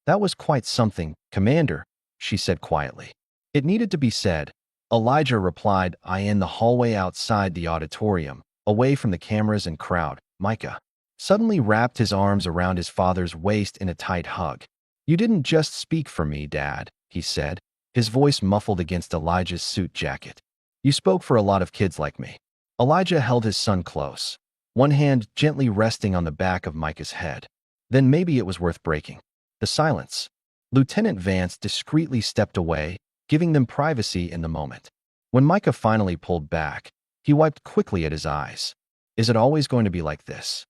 That was quite something, Commander, she said quietly. It needed to be said. Elijah replied, in the hallway outside the auditorium, away from the cameras and crowd. Micah suddenly wrapped his arms around his father's waist in a tight hug. You didn't just speak for me, Dad, he said, his voice muffled against Elijah's suit jacket. You spoke for a lot of kids like me. Elijah held his son close, one hand gently resting on the back of Micah's head. Then maybe it was worth breaking the silence. Lieutenant Vance discreetly stepped away, giving them privacy in the moment. When Micah finally pulled back, he wiped quickly at his eyes. Is it always going to be like this?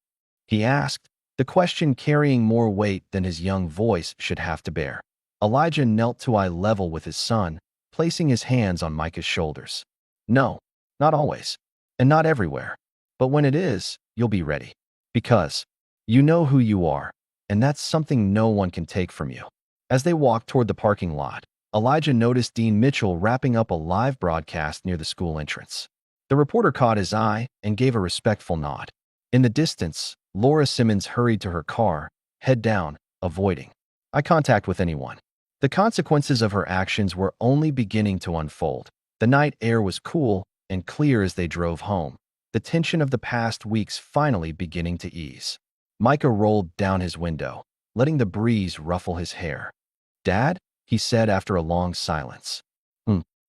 He asked, the question carrying more weight than his young voice should have to bear. Elijah knelt to eye level with his son, placing his hands on Micah's shoulders. No, not always, and not everywhere. But when it is, you'll be ready. Because you know who you are, and that's something no one can take from you. As they walked toward the parking lot, Elijah noticed Dean Mitchell wrapping up a live broadcast near the school entrance. The reporter caught his eye and gave a respectful nod. In the distance, Laura Simmons hurried to her car, head down, avoiding eye contact with anyone. The consequences of her actions were only beginning to unfold. The night air was cool and clear as they drove home, the tension of the past weeks finally beginning to ease. Micah rolled down his window, letting the breeze ruffle his hair. Dad, he said after a long silence.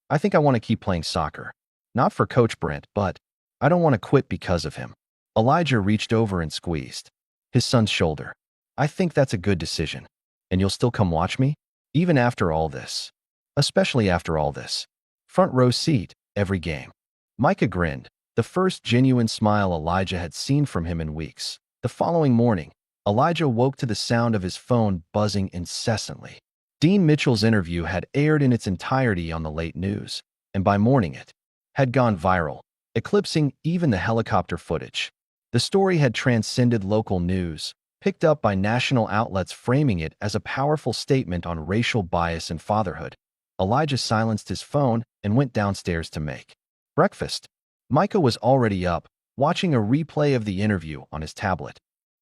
I think I want to keep playing soccer. Not for Coach Brent, but I don't want to quit because of him. Elijah reached over and squeezed his son's shoulder. I think that's a good decision. And you'll still come watch me? Even after all this. Especially after all this. Front row seat, every game. Micah grinned, the first genuine smile Elijah had seen from him in weeks. The following morning, Elijah woke to the sound of his phone buzzing incessantly. Dean Mitchell's interview had aired in its entirety on the late news, and by morning it had gone viral, eclipsing even the helicopter footage. The story had transcended local news, picked up by national outlets framing it as a powerful statement on racial bias and fatherhood. Elijah silenced his phone and went downstairs to make breakfast. Micah was already up, watching a replay of the interview on his tablet.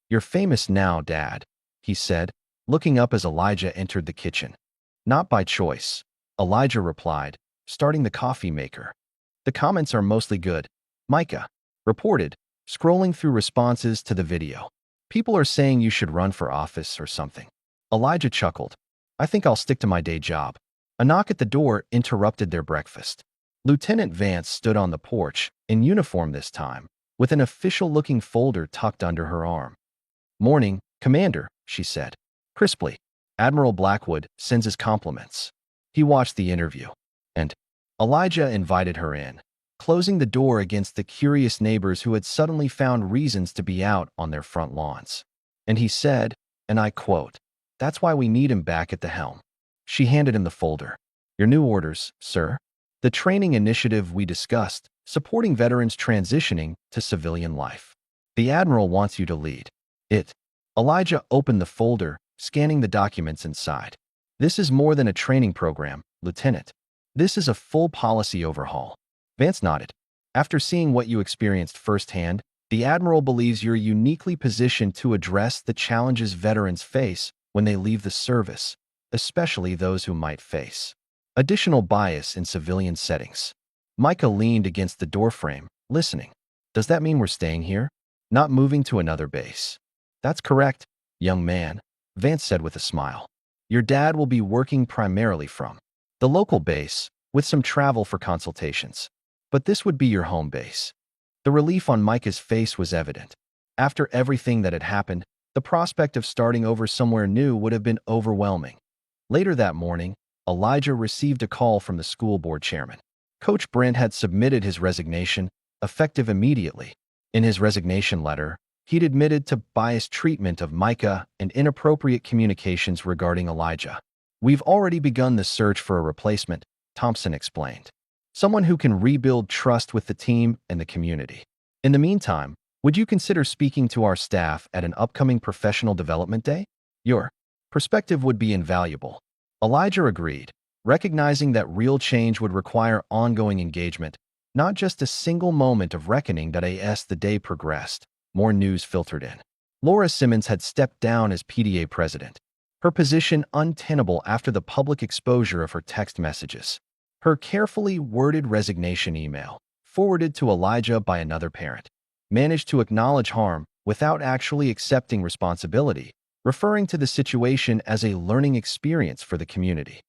"You're famous now, Dad," he said, looking up as Elijah entered the kitchen. "Not by choice," Elijah replied, starting the coffee maker. "The comments are mostly good," Micah reported, scrolling through responses to the video. "People are saying you should run for office or something." Elijah chuckled. "I think I'll stick to my day job." A knock at the door interrupted their breakfast. Lieutenant Vance stood on the porch, in uniform this time, with an official-looking folder tucked under her arm. "Morning, Commander," she said, crisply. "Admiral Blackwood sends his compliments." He watched the interview, and Elijah invited her in, closing the door against the curious neighbors who had suddenly found reasons to be out on their front lawns. And he said, and I quote, "That's why we need him back at the helm." She handed him the folder. "Your new orders, sir. The training initiative we discussed, supporting veterans transitioning to civilian life. The Admiral wants you to lead it." Elijah opened the folder, scanning the documents inside. "This is more than a training program, Lieutenant. This is a full policy overhaul." Vance nodded. "After seeing what you experienced firsthand, the Admiral believes you're uniquely positioned to address the challenges veterans face when they leave the service, especially those who might face additional bias in civilian settings." Micah leaned against the doorframe, listening. "Does that mean we're staying here? Not moving to another base?" "That's correct, young man," Vance said with a smile. "Your dad will be working primarily from the local base, with some travel for consultations. But this would be your home base." The relief on Micah's face was evident. After everything that had happened, the prospect of starting over somewhere new would have been overwhelming. Later that morning, Elijah received a call from the school board chairman. Coach Brent had submitted his resignation, effective immediately. In his resignation letter, he'd admitted to biased treatment of Micah and inappropriate communications regarding Elijah. "We've already begun the search for a replacement," Thompson explained. "Someone who can rebuild trust with the team and the community. In the meantime, would you consider speaking to our staff at an upcoming professional development day? Your perspective would be invaluable." Elijah agreed, recognizing that real change would require ongoing engagement, not just a single moment of reckoning. As the day progressed, more news filtered in. Laura Simmons had stepped down as PDA president, her position untenable after the public exposure of her text messages. Her carefully worded resignation email, forwarded to Elijah by another parent, managed to acknowledge harm without actually accepting responsibility, referring to the situation as a learning experience for the community.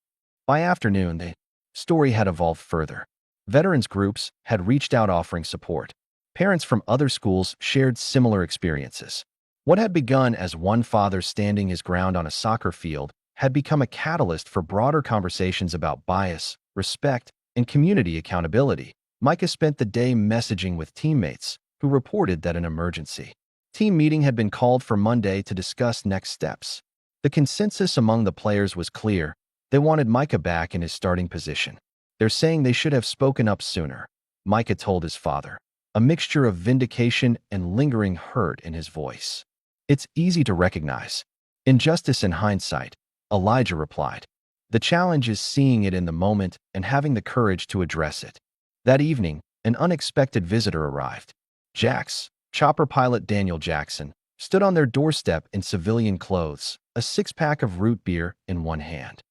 By afternoon, the story had evolved further. Veterans groups had reached out offering support. Parents from other schools shared similar experiences. What had begun as one father standing his ground on a soccer field had become a catalyst for broader conversations about bias, respect, and community accountability. Micah spent the day messaging with teammates, who reported that an emergency team meeting had been called for Monday to discuss next steps. The consensus among the players was clear. They wanted Micah back in his starting position. "They're saying they should have spoken up sooner," Micah told his father, a mixture of vindication and lingering hurt in his voice. "It's easy to recognize injustice in hindsight," Elijah replied. "The challenge is seeing it in the moment and having the courage to address it." That evening, an unexpected visitor arrived. Jax, chopper pilot Daniel Jackson, stood on their doorstep in civilian clothes, a six-pack of root beer in one hand.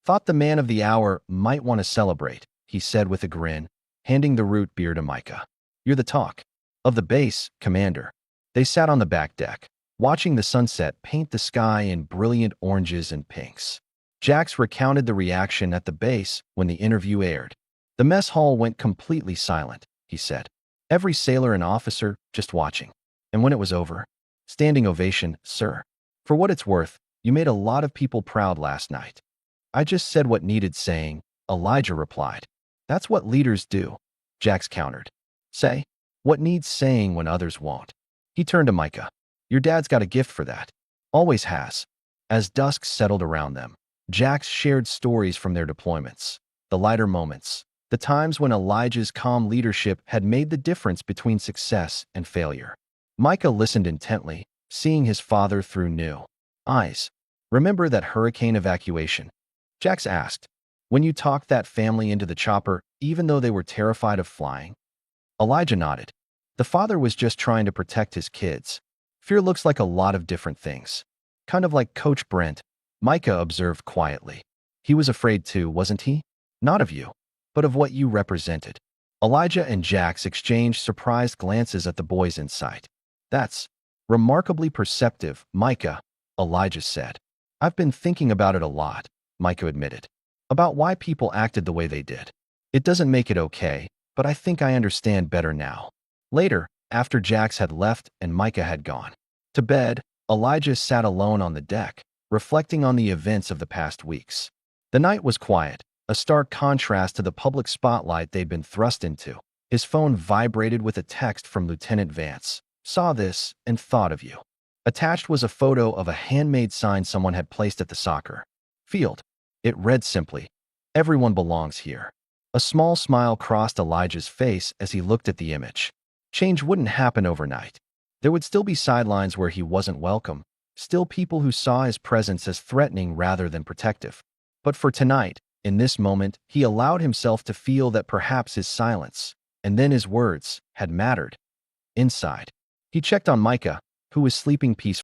"Thought the man of the hour might want to celebrate," he said with a grin, handing the root beer to Micah. "You're the talk of the base, Commander." They sat on the back deck, watching the sunset paint the sky in brilliant oranges and pinks. Jax recounted the reaction at the base when the interview aired. "The mess hall went completely silent," he said. "Every sailor and officer just watching. And when it was over, standing ovation, sir. For what it's worth, you made a lot of people proud last night." "I just said what needed saying," Elijah replied. "That's what leaders do," Jax countered. "Say what needs saying when others won't." He turned to Micah. "Your dad's got a gift for that." Always has. As dusk settled around them, Jax shared stories from their deployments, the lighter moments, the times when Elijah's calm leadership had made the difference between success and failure. Micah listened intently, seeing his father through new eyes. Remember that hurricane evacuation? Jax asked. When you talked that family into the chopper, even though they were terrified of flying? Elijah nodded. The father was just trying to protect his kids. Fear looks like a lot of different things. Kind of like Coach Brent, Micah observed quietly. He was afraid too, wasn't he? Not of you, but of what you represented. Elijah and Jax exchanged surprised glances at the boys in sight. That's remarkably perceptive, Micah, Elijah said. I've been thinking about it a lot, Micah admitted. About why people acted the way they did. It doesn't make it okay, but I think I understand better now. Later, after Jax had left and Micah had gone to bed, Elijah sat alone on the deck, reflecting on the events of the past weeks. The night was quiet, a stark contrast to the public spotlight they'd been thrust into. His phone vibrated with a text from Lieutenant Vance. Saw this and thought of you. Attached was a photo of a handmade sign someone had placed at the soccer field. It read simply, "Everyone belongs here." A small smile crossed Elijah's face as he looked at the image. Change wouldn't happen overnight. There would still be sidelines where he wasn't welcome, still people who saw his presence as threatening rather than protective. But for tonight, in this moment, he allowed himself to feel that perhaps his silence, and then his words, had mattered. Inside, he checked on Micah, who was sleeping peacefully.